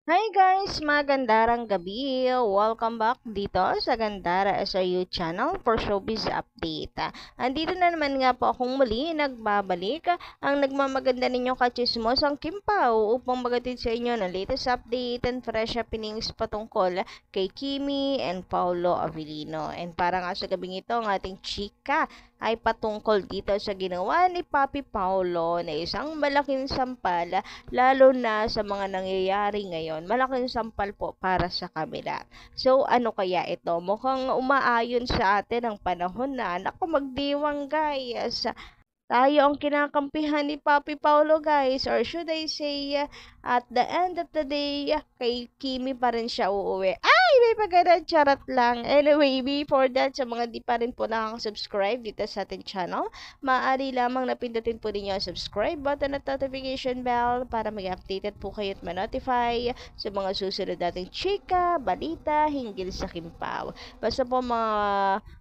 Hi guys! Magandarang gabi! Welcome back dito sa Gandara SRU channel for Showbiz Update. Andito na naman nga po akong muli nagbabalik ang nagmamaganda ninyong kachismosang Kimpaw upang magatid sa inyo ng latest update and fresh happenings patungkol kay Kimi and Paulo Avellino. And para nga sa gabing ito, ang ating chika ay patungkol dito sa ginawa ni Papi Paulo na isang malaking sampal lalo na sa mga nangyayari ngayon. Malaking sampal po para sa kanila. So, ano kaya ito? Mukhang umaayon sa atin ang panahon na, naku, magdiwang guys. Tayo ang kinakampihan ni Papi Paulo guys, or should I say, at the end of the day, kay Kimi pa rin siya uuwi. Ay, may pagkana, charot lang. Anyway, before that, sa mga di pa rin po nakaka-subscribe dito sa ating channel, maaari lamang napindutin po ninyo ang subscribe button at notification bell para mag-updated po kayo at ma-notify sa mga susunod nating chika, balita, hinggil sa Kimpaw. Basta po mga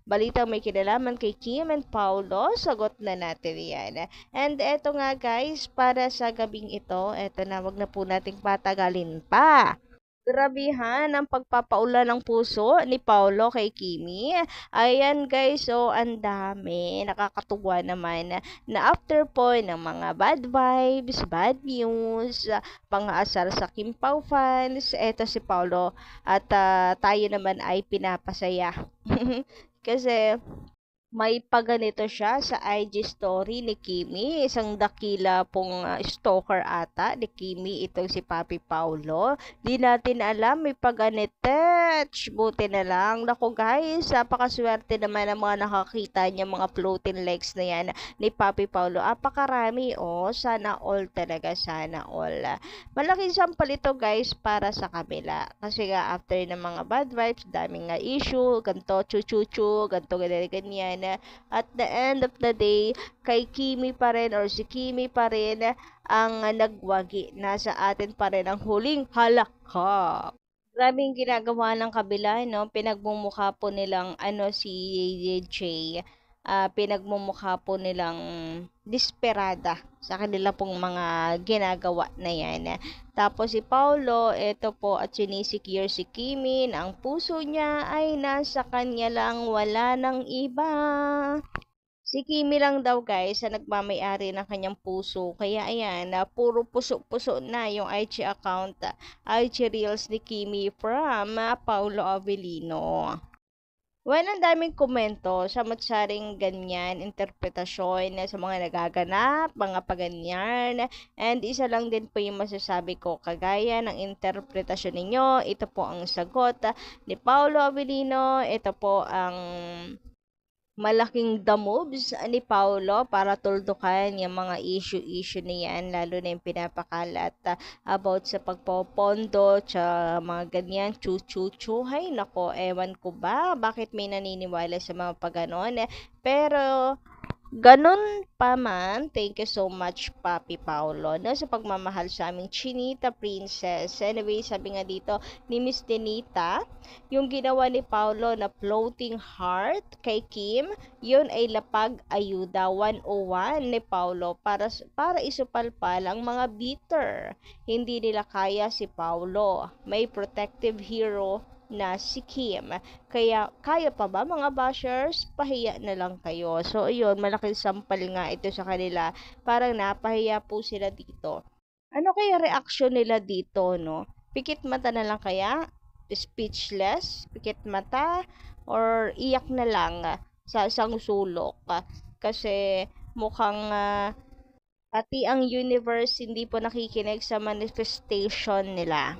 balitang may kinalaman kay Kim and Paulo, sagot na natin yan. And eto nga guys, para sa gabing ito, eto na, wag na po nating patagalin pa. Grabihan ang pagpapaulan ng puso ni Paulo kay Kimi. Ayan guys, so ang dami. Nakakatuwa naman na after po ng mga bad vibes, bad news, pang-aasar sa Kim Pao fans, eto si Paulo at tayo naman ay pinapasaya. Kasi may paganito siya sa IG story ni Kimi, isang dakila pong stalker ata ni Kimi itong si Papi Paulo. Di natin alam may paganito. Buti na lang. Naku guys, napakaswerte naman ang mga nakakita niya mga floating legs na yan ni Papi Paulo. Apakarami oh, sana all talaga, sana all. Malaking sampal ito guys para sa kabila. Kasi nga after ng mga bad vibes, daming nga issue, ganto chuchuchu, ganto ganyan ganyan. At the end of the day, kay Kimi pa rin or si Kimi pa rin ang nagwagi. Nasa atin pa rin ang huling halakha. Grabing ginagawa ng kabila, no? Pinagmumukha po nilang si Jay. Pinagmumukha po nilang desperada sa kanila pong mga ginagawa na yan. Tapos si Paulo, ito po at sinisecure si Kimi na ang puso niya ay nasa kanya lang, wala nang iba. Si Kimi lang daw guys sa nagmamay-ari ng kanyang puso. Kaya ayan, puro puso-puso na yung IG account, IG Reels ni Kimi from Paulo Avellino. Well, ang daming komento sa matsaring ganyan, interpretasyon sa mga nagaganap, mga paganyan. And isa lang din po yung masasabi ko, kagaya ng interpretasyon ninyo, ito po ang sagot ni Paulo Avellino, ito po ang malaking the moves ni Paulo para tuldukan yung mga issue na yan, lalo na yung pinapakalat about sa pagpopondo, sa mga ganyan, chu-chu-chu. Hay nako, ewan ko ba, bakit may naniniwala sa mga paganon. Pero ganun pa man, thank you so much, Papi Paulo, no, sa pagmamahal sa aming Chinita Princess. Anyway, sabi nga dito ni Miss Denita, yung ginawa ni Paulo na floating heart kay Kim, yun ay lapag ayuda 101 ni Paulo para isupalpal ang mga bitter. Hindi nila kaya si Paulo. May protective hero na si Kim. Kaya, kaya pa ba mga bashers? Pahiya na lang kayo. So, ayun, malaking sampal nga ito sa kanila. Parang napahiya po sila dito. Ano kaya reaction nila dito, no? Pikit mata na lang kaya? Speechless? Pikit mata? Or iyak na lang sa isang sulok? Kasi mukhang pati ang universe hindi po nakikinig sa manifestation nila.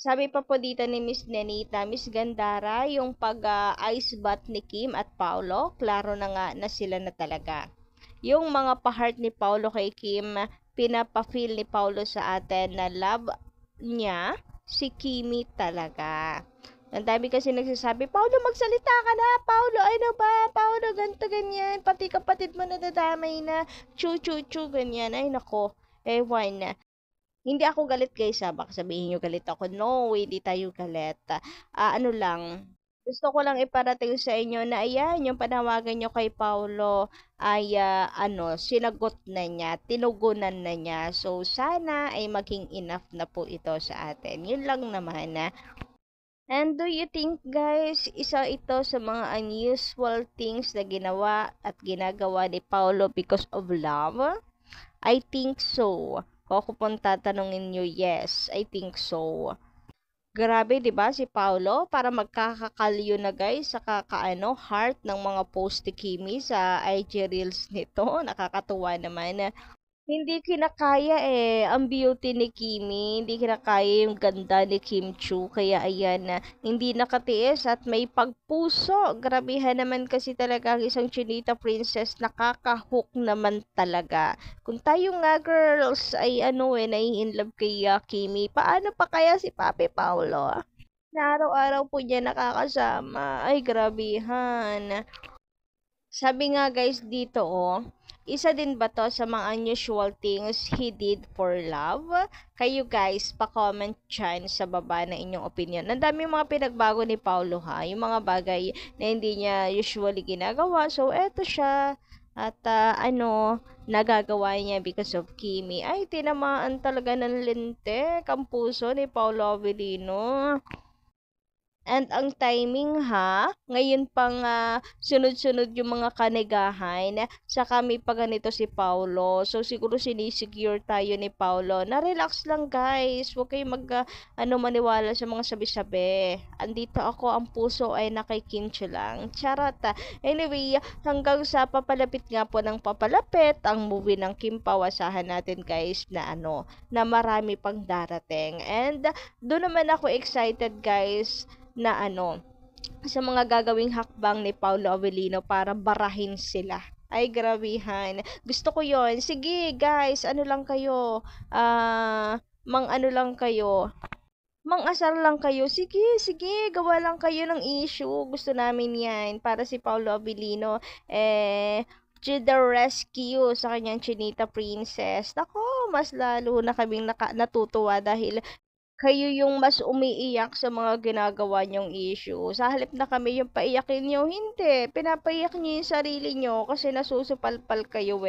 Sabi pa po dito ni Miss Nenita, Miss Gandara, yung pag-ice bath ni Kim at Paulo, klaro na nga na sila na talaga. Yung mga pa-heart ni Paulo kay Kim, pinapa-feel ni Paulo sa atin na love niya si Kimi talaga. Ang dami kasi nagsasabi, Paulo, magsalita ka na. Paulo, ano ba? Paulo, ganto ganyan. Pati kapatid mo nadadamay na. Chu-chu-chu, ganyan. Ay, nako. Ewan na. Hindi ako galit guys ha, baka sabihin nyo galit ako. No, hindi tayo galit. Ano lang, Gusto ko lang iparating sa inyo na ayan, yung panawagan nyo kay Paulo ay sinagot na niya, tinugunan na niya. So, sana ay maging enough na po ito sa atin. Yun lang naman na. And do you think guys, isa ito sa mga unusual things na ginawa at ginagawa ni Paulo because of love? I think so. Kung ako pong tatanungin nyo, yes, I think so. Grabe, 'di ba si Paulo para magkakakalyo na guys sa heart ng mga post ni Kimi sa IG Reels nito. Nakakatuwa naman. Hindi kinakaya ang beauty ni Kimi, hindi kinakaya yung ganda ni Kim Chu, kaya ayan na, hindi nakatiis at may pagpuso. Grabihan naman kasi talaga ang isang Chinita princess, nakaka-hook naman talaga. Kung tayo nga girls ay nai-inlove kay Kimi, paano pa kaya si Papi Paulo? Na araw-araw po niya nakakasama. Ay, grabihan. Sabi nga guys dito isa din ba to sa mga unusual things he did for love? Kayo guys, pa-comment dyan sa baba na inyong opinion. Ang dami mga pinagbago ni Paulo ha, yung mga bagay na hindi niya usually ginagawa. So, eto siya. At nagagawa niya because of Kimi. Ay, tinamaan talaga ng lintik ang puso ni Paulo Avellino. And ang timing ha, ngayon pang sunod-sunod yung mga kanegahan, saka may pa ganito si Paulo. So siguro sinisecure tayo ni Paulo. Na-relax lang guys, huwag kayong maniwala sa mga sabi-sabi. Andito ako, ang puso ay nakikincho lang. Charot. Anyway, hanggang sa papalapit nga po ng papalapit, ang movie ng Kim Pao, asahan natin guys na na marami pang darating. And doon naman ako excited guys na sa mga gagawing hakbang ni Paulo Avellino para barahin sila. Ay, grabihan. Gusto ko yon. Sige, guys, lang kayo? Lang kayo? Mang-asar lang kayo. Sige, sige, gawa lang kayo ng issue. Gusto namin yan. Para si Paulo Avellino, to the rescue sa kanyang Chinita Princess. Nako, mas lalo na kaming natutuwa dahil kayo yung mas umiiyak sa mga ginagawa niyong issue. Sa halip na kami yung paiyakin niyo, hindi. Pinapaiyak niyo yung sarili niyo kasi nasusupalpal kayo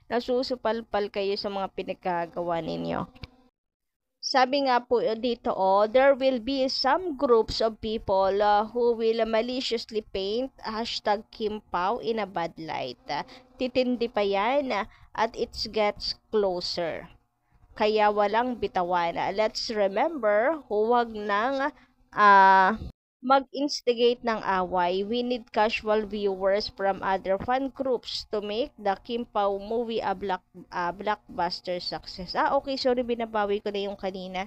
Nasusupalpal kayo sa mga pinagkagawa ninyo. Sabi nga po dito, there will be some groups of people who will maliciously paint #Kim Pao in a bad light. Titindi pa yan at it gets closer. Kaya walang bitawan. Let's remember, huwag nang mag-instigate ng away. We need casual viewers from other fan groups to make the Kim Pao movie a blockbuster success. Okay, sorry, binabawi ko na yung kanina.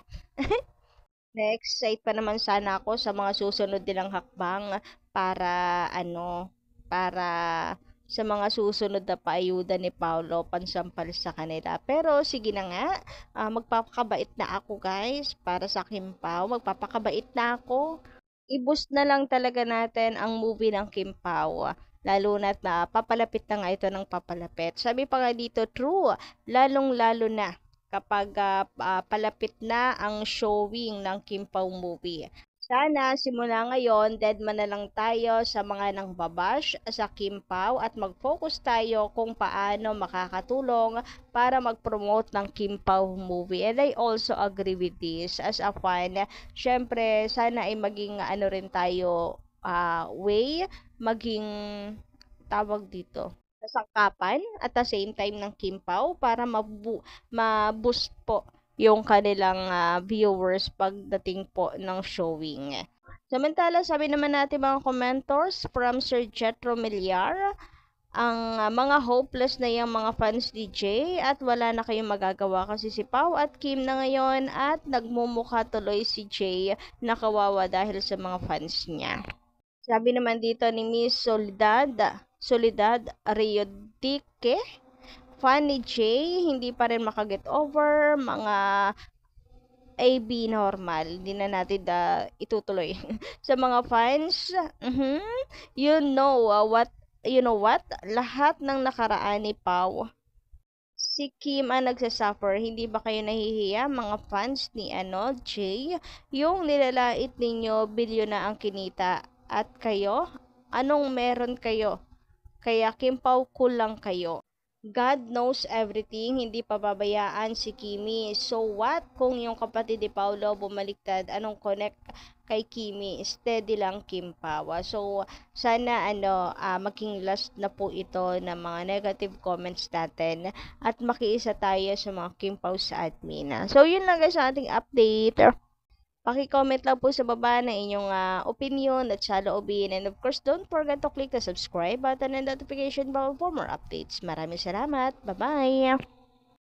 Next, pa naman sana ako sa mga susunod nilang hakbang para para sa mga susunod na paayuda ni Paulo pansampal sa kanila. Pero sige na nga, magpapakabait na ako guys para sa Kim Pao. Magpapakabait na ako. I-boost na lang talaga natin ang movie ng Kim Pao. Lalo na't na papalapit na nga ito ng papalapit. Sabi pa nga dito, true, lalong-lalo na kapag palapit na ang showing ng Kim Pao movie. Sana simula ngayon, deadman na lang tayo sa mga nangbabash sa Kim Pao at mag-focus tayo kung paano makakatulong para mag-promote ng Kim Pao movie. And I also agree with this as a fan. Syempre, sana ay maging rin tayo maging tawag dito kasangkapan at the same time ng Kim Pao para ma-boost po yung kanilang viewers pagdating po ng showing. Samantala, sabi naman natin mga commentors from Sir Jetro Miliar, ang mga hopeless na yung mga fans ni Jay at wala na kayong magagawa kasi si Pao at Kim na ngayon at nagmumukha tuloy si Jay na kawawa dahil sa mga fans niya. Sabi naman dito ni Miss Soledad Riodique, fan ni Jay, hindi pa rin makaget over, mga AB normal. Hindi na natin itutuloy. Sa mga fans, you know what? Lahat ng nakaraan ni Pao, si Kim ang nagsasuffer. Hindi ba kayo nahihiya, mga fans ni Jay? Yung nilalait ninyo, bilyon na ang kinita At kayo, anong meron kayo? Kaya Kimpaw ko lang kayo. God knows everything, hindi pababayaan si Kimi. So what kung yung kapatid ni Paulo bumaliktad? Anong connect kay Kimi? Steady lang Kimpawa. So sana maging last na po ito ng mga negative comments natin at makiisa tayo sa mga Kimpaw sa admin. So yun lang guys sa ating update. Paki-comment lang po sa baba ng inyong opinion at saloobin. And of course, don't forget to click the subscribe button and notification bell for more updates. Maraming salamat. Bye-bye!